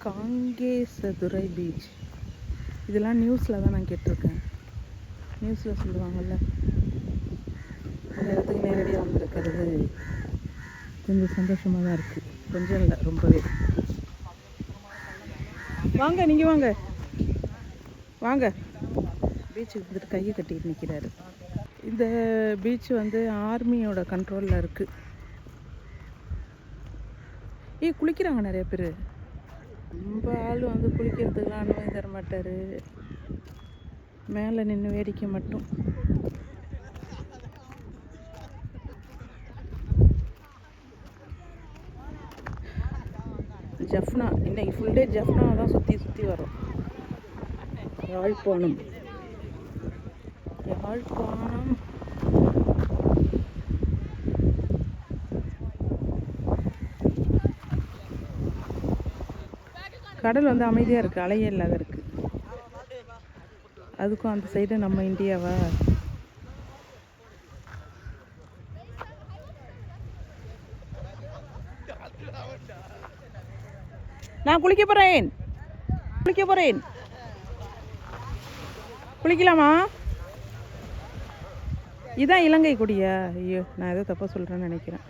காங்கேசதுரை beach. இதெல்லாம் நியூஸில் தான் நான் கேட்டிருக்கேன். நியூஸில் சொல்லுவாங்கள்ல, அந்த இடத்துக்கு நேரடியாக வந்திருக்கிறது கொஞ்சம் சந்தோஷமாக தான் இருக்குது. கொஞ்சம் இல்லை, ரொம்பவே. வாங்க, நீங்கள் வாங்க வாங்க. பீச்சுக்கு வந்துட்டு கையை கட்டிட்டு நிற்கிறாரு. இந்த பீச் வந்து ஆர்மியோட கண்ட்ரோலில் இருக்குது. குளிக்கிறாங்க நிறைய பேர். ரொம்ப ஆள் வந்து குளிக்கிறதுக்கெலாம் அனுமதி தர மாட்டார். மேலே நின்று வேடிக்கை மட்டும். ஜஃப்னா, இன்னைக்கு ஃபுல் டே ஜஃப்னாவை தான் சுற்றி சுற்றி வரும். யாழ்ப்பாணம் கடல் வந்து அமைதியாக இருக்குது, அலையே இல்லாத இருக்குது. அதுக்கும் அந்த சைடு நம்ம இந்தியாவா? நான் குளிக்க போகிறேன். குளிக்கலாமா? இதான் இலங்கை கொடியா? ஐயோ, நான் ஏதோ தப்பாக சொல்கிறேன்னு நினைக்கிறேன்.